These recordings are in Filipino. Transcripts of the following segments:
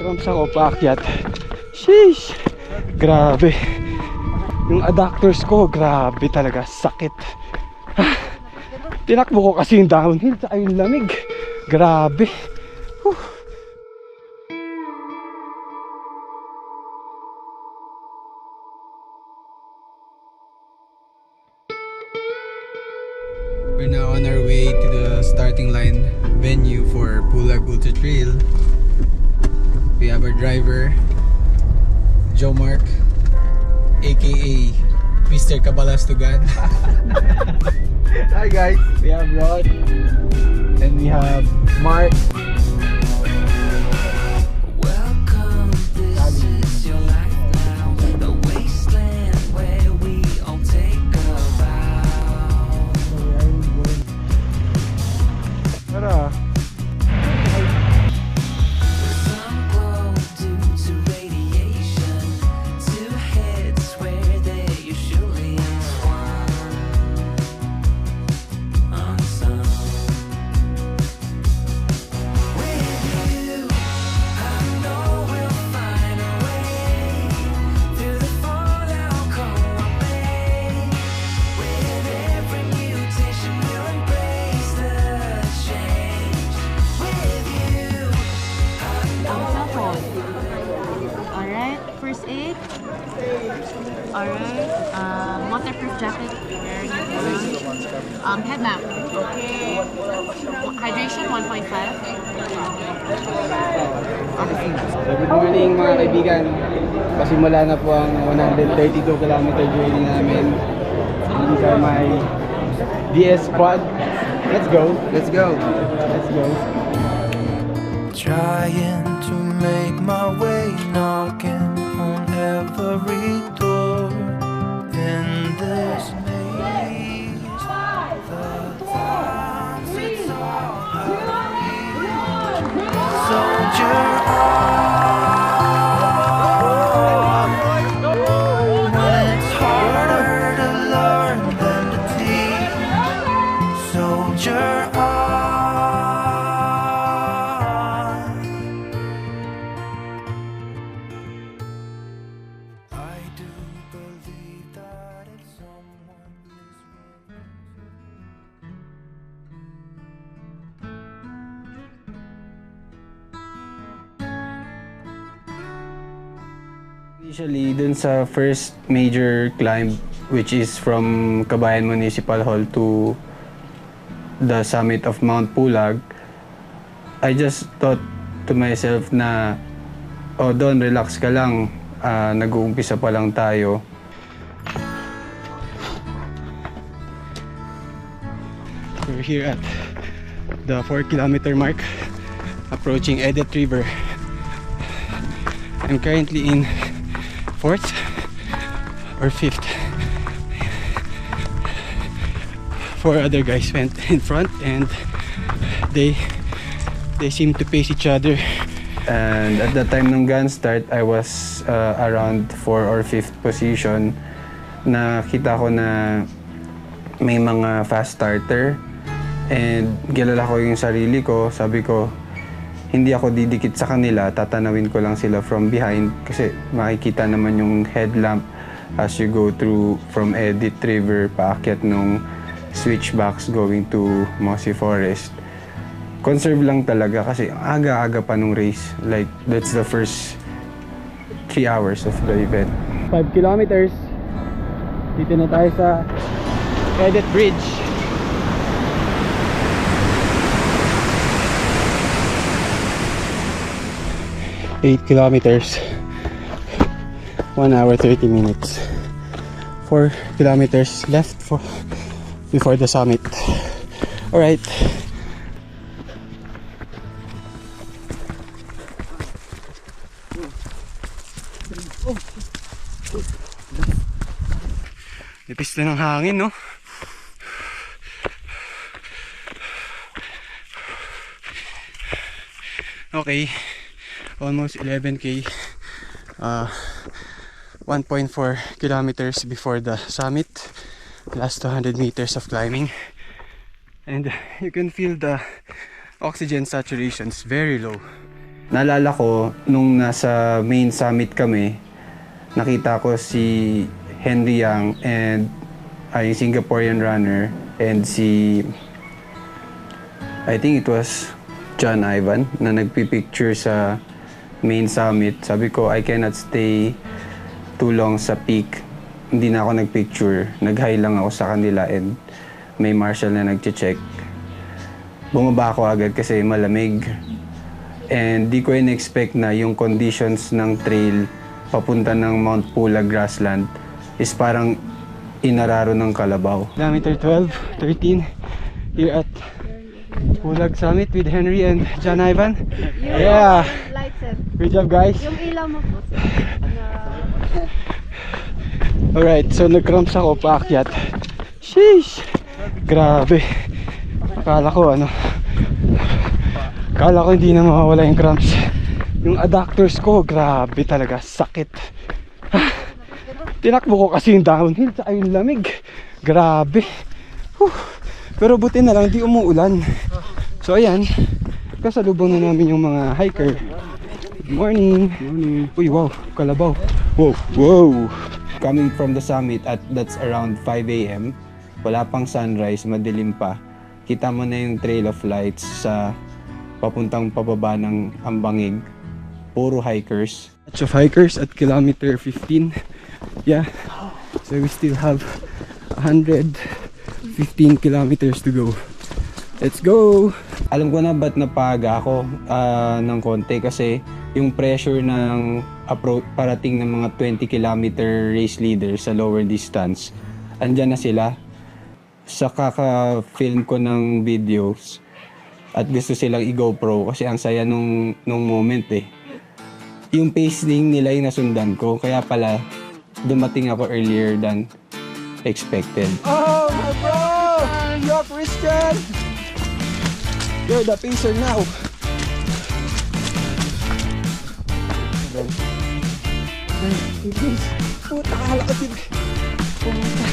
Ramps ako paakyat. Sheesh! Grabe. Yung adductors ko, grabe talaga. Sakit. Tinakbo ko kasi yung downhill sa yung lamig. Grabe. Whew. We're now on our way to the starting line venue for Pulag Ultra Trail. We have our driver, Joe Mark, aka Mr. Kabalastugan. Hi guys, we have Rod and we have Mark. Alright, waterproof jacket, very good. Headlamp, okay. Hydration, 1.5. Good morning mga kaibigan. Pasimula na po ang 132 km journey namin. These are my DS quad. Let's go. Let's go. Let's go. Trying to make my way, knocking on every door in this maze. The times it's all soldier on. When it's harder to learn than to teach, soldier on. Initially, dun sa first major climb, which is from Kabayan Municipal Hall to the summit of Mount Pulag, I just thought to myself na, oh Don, relax ka lang, nag-uumpisa pa lang tayo. We're here at the 4-kilometer mark, approaching Edet River. I'm currently in 4th or 5th. 4 other guys went in front and they seem to pace each other. And at the time ng gun start, I was around 4 or 5th position. Nakita ko na may mga fast starter and kilala ko yung sarili ko. Sabi ko, hindi ako didikit sa kanila, tatanawin ko lang sila from behind kasi makikita naman yung headlamp as you go through from Edet River paakyat nung switchbacks going to Mossy Forest. Conserve lang talaga kasi aga-aga pa nung race. Like, that's the first 3 hours of the event. 5 kilometers. Dito na tayo sa Edet Bridge. 8 kilometers, 1 hour 30 minutes. 4 kilometers left before the summit. Alright. Nipis na ng hangin, no? Okay. Almost 11k, 1.4 kilometers before the summit, last 200 meters of climbing, and you can feel the oxygen saturation is very low. Naalala ko, nung nasa main summit kami, nakita ko si Henry Yang and yung Singaporean runner and si, I think it was John Ivan, na nagpipicture sa main summit. Sabi ko, I cannot stay too long sa peak. Hindi na ako nagpicture. Nag-hi lang ako sa kanila and may marshal na nagche-check. Bumaba ako agad kasi malamig. And di ko in-expect na yung conditions ng trail papunta ng Mount Pulag grassland is parang inararo ng kalabaw. Kilometer 12, 13, here at Pulag Summit with Henry and John Ivan. Yeah! Lights it. Good job, guys. Yung ilaw mo po. Alright, so nag-cramps ako paakyat. Sheesh! Grabe. Akala ko hindi na mawawala yung cramps. Yung adductors ko, grabe talaga, sakit. Tinakbo ko kasi yung downhill sa yung lamig. Grabe. Pero buti na lang, di umuulan. So ayan, kasalubong na namin yung mga hiker. Good morning. Morning. Uy, wow, kalabaw. Wow. Coming from the summit at that's around 5 a.m. Wala pang sunrise, madilim pa. Kita mo na yung trail of lights sa papuntang pababa ng Ambangig. Puro hikers. Batch of hikers at kilometer 15. Yeah, so we still have 115 kilometers to go. Let's go! Alam ko na ba't napaga ako ng konti kasi yung pressure ng parating ng mga 20 kilometer race leaders sa lower distance, andyan na sila. Sa kaka-film ko ng videos at gusto silang i-GoPro kasi ang saya nung moment eh. Yung pacing nila yung nasundan ko, kaya pala dumating ako earlier than expected. Oh, my bro! You're Christian! You're the pacer now. Puta, kala ko din. Puta.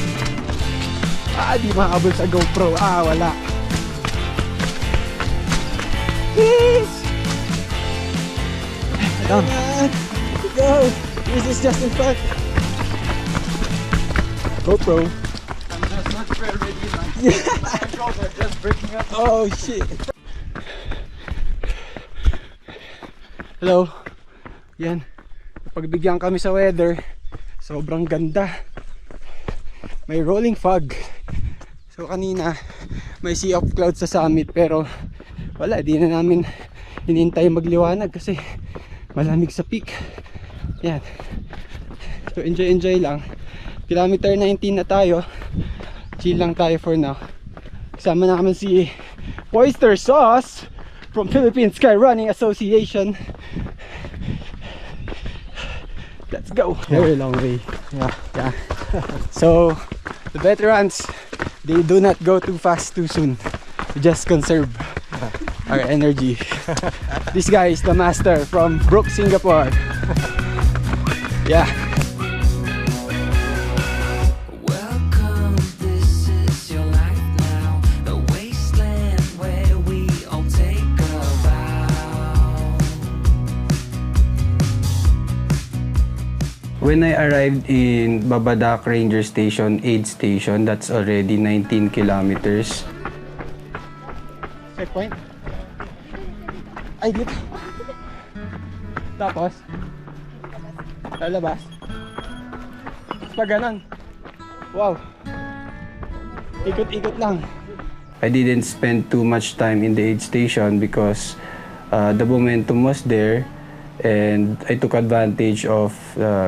Di makabol sa GoPro. Wala. Please! Come on! Go! This is just in front. GoPro. I'm just not very ready, man. My ankles are just breaking up. Oh shit. Hello. Yan. Pagbigyan kami sa weather. Sobrang ganda. May rolling fog. So kanina may sea of clouds sa summit pero wala, di na namin hinintay magliwanag kasi malamig sa peak. Yan. So enjoy lang. Kilometer 19 na tayo. Chill lang tayo for now. Kasama na kami si Oyster Sauce from Philippine Sky Running Association. Let's go. Very long way. Yeah. So the veterans, they do not go too fast too soon. Just conserve our energy. This guy is the master from Brook, Singapore. Yeah. Welcome, this is your life now. The wasteland where we all take a vow. When I arrived in Babadak Ranger Station, aid station, that's already 19 kilometers. Checkpoint? Ay, dito. Tapos? Lalabas? Pag ganun. Wow. Ikot-ikot lang. I didn't spend too much time in the aid station because the momentum was there. And I took advantage of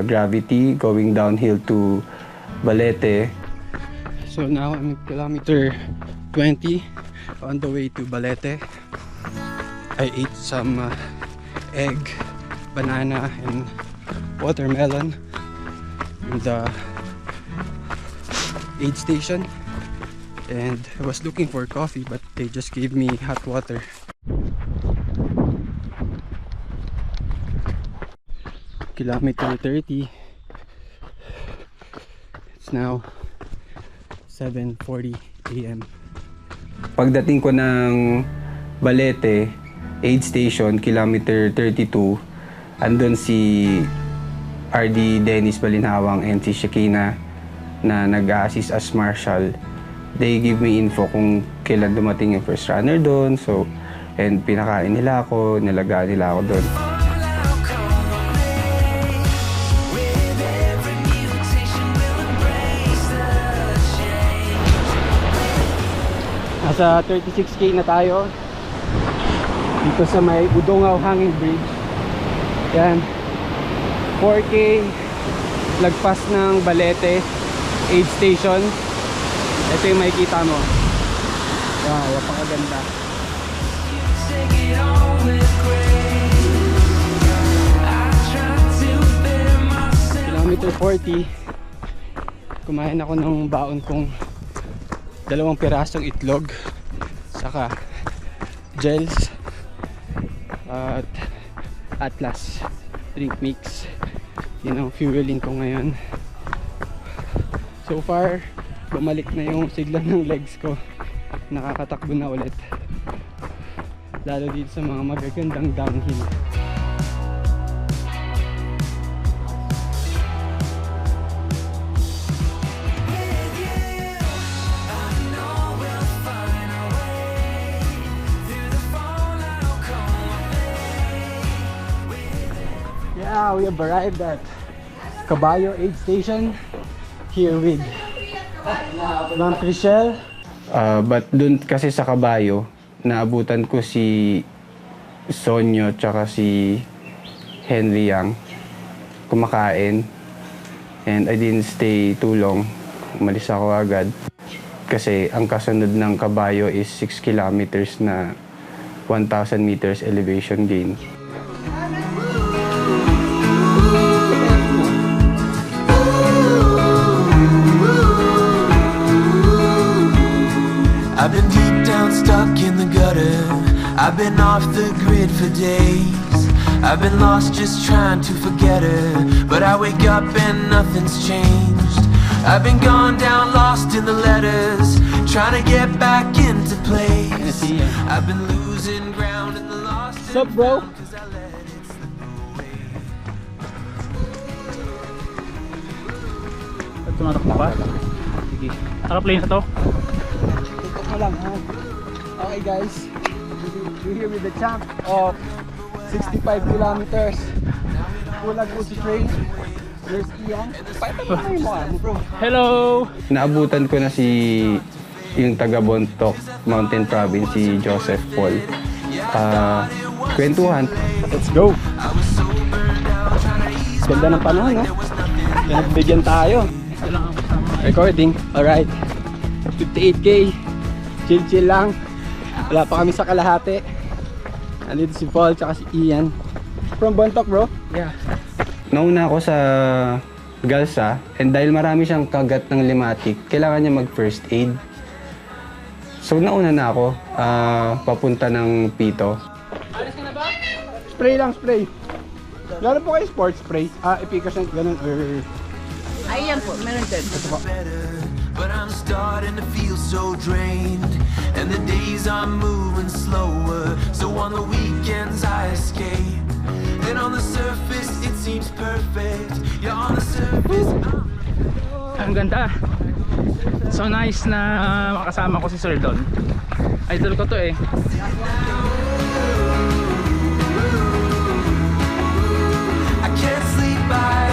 gravity going downhill to Balete. So now I'm at kilometer 20 on the way to Balete. I ate some egg, banana, and watermelon in the aid station. And I was looking for coffee, but they just gave me hot water. Kilometer 30. It's now 7:40 a.m. Pagdating ko ng Balete, aid station, kilometer 32, andun si RD Dennis Balinhawang and si Shakina na nag-assist as marshal. They give me info kung kailan dumating yung first runner doon. So, and pinakain nila ako, nilagaan nila ako doon. Nasa 36K na tayo. Dito sa may Udongaw Hanging Bridge. Yan. 4K. Lagpas ng Balete aid station. Ito yung makikita mo. Wow, napakaganda. Kilometer 40. Kumain ako ng baon kong 2 pirasong itlog saka gels at Atlas drink mix. Yun ang fueling ko ngayon. So far, bumalik na yung sigla ng legs ko. Nakakatakbo na ulit. Lalo dito sa mga magagandang downhill. Yeah, we have arrived at Caballo Aid Station here with Ma'am Chriselle. But dun kasi sa Caballo, naabutan ko si Sonyo tsaka si Henry Yang kumakain. And I didn't stay too long. Umalis ako agad. Kasi ang kasunod ng Caballo is 6 kilometers na 1,000 meters elevation gain. I've been deep down, stuck in the gutter. I've been off the grid for days. I've been lost just trying to forget her, but I wake up and nothing's changed. I've been gone down, lost in the letters, trying to get back into place. I've been losing ground in the lost. What's up, bro? Tumatak na ba? Sige. Naka-plane sa to? Tutok mo lang, ha? Okay, guys. We're here with the champ of 65 kilometers. Pulag po si train. There's Ian. Pakita mo yung mukha mo, bro. Hello! Naabutan ko na si yung taga Bontoc Mountain Province, si Joseph Paul. Kwentuhan. Let's go! Ganda ng panahon, no? Nagbigyan tayo. Recording. Alright. 58K. Chill lang. Wala pa kami sa kalahati. Andito si Paul tsaka si Ian. From Bontoc, bro? Yeah. Nauna ako sa Galsa, and dahil marami siyang kagat ng limatic, kailangan niya mag first aid. So nauna na ako, papunta ng Pito. Alis ka na ba? Spray lang, spray. Lalo po kayo sports spray. Efficacy ganun or... Ayan po, meron din. But I'm starting to feel so drained, and the days are moving slower. So on the weekends I escape, and on the surface it seems perfect. Yeah, on the surface Ang ganda. So nice na makasama ko si Sir Don. Idol ko to eh. I can't sleep by.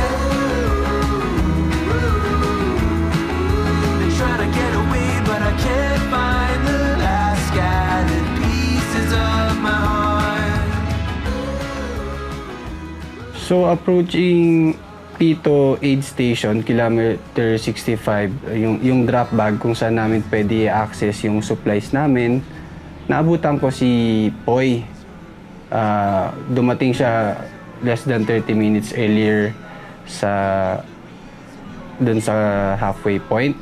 Been trying to get away, but I can't find the last scattered pieces of my heart. So approaching Pito Aid Station, kilometer 65, yung drop bag kung saan namin pwede i-access yung supplies namin. Naabutan ko si Poy. Dumating siya less than 30 minutes earlier dun sa halfway point.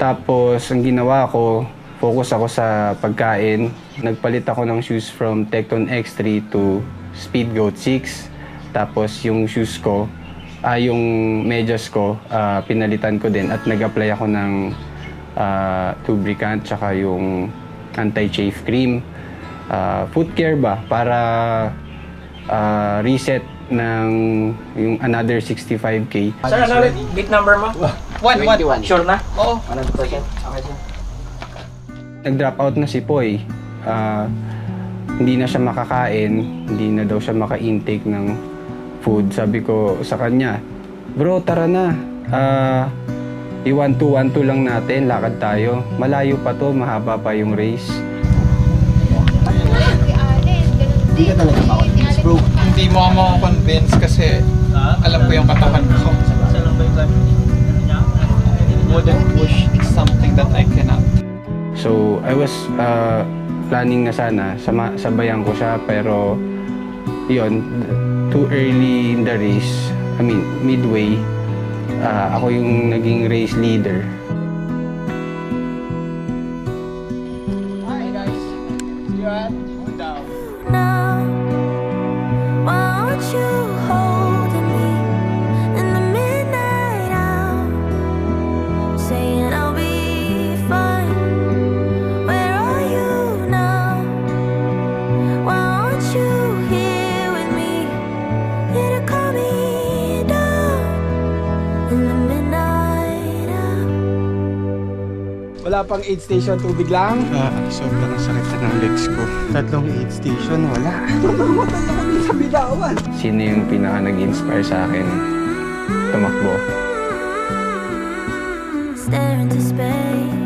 Tapos ang ginawa ko, focus ako sa pagkain. Nagpalit ako ng shoes from Tecton X3 to Speedgoat 6. Tapos yung shoes ko, yung medyas ko, pinalitan ko din at nag-apply ako ng lubricant tsaka yung anti-chafe cream. foot care ba para reset ng yung another 65K. Sir, ano ulit? Gate number mo? 1. Sure na? Oo. 100%. Okay, sir. Nag-drop out na si Poy. Hindi na siya makakain, hindi na daw siya maka-intake ng food. Sabi ko sa kanya, bro, tara na. I-1-2-1-2 lang natin, lakad tayo. Malayo pa to, mahaba pa yung race. Hindi ka talaga ma-convince, bro. Hindi mo ako convince kasi alam ko yung katawan ko. Wouldn't push something that I cannot. So, I was planning na sana, sabayan ko siya, pero yun, too early in the race, I mean, midway, ako yung naging race leader. Now, won't you hold me in the midnight hour, saying I'll be fine. Where are you now? Won't you here with me? Here to calm me down in the midnight hour. Wala pang aid station, tubig lang. Sobrang sakit na ng legs ko. 3 aid station, wala. Sa bidawan. Sino yung pinaka nag-inspire sa akin tumakbo? Stare into space.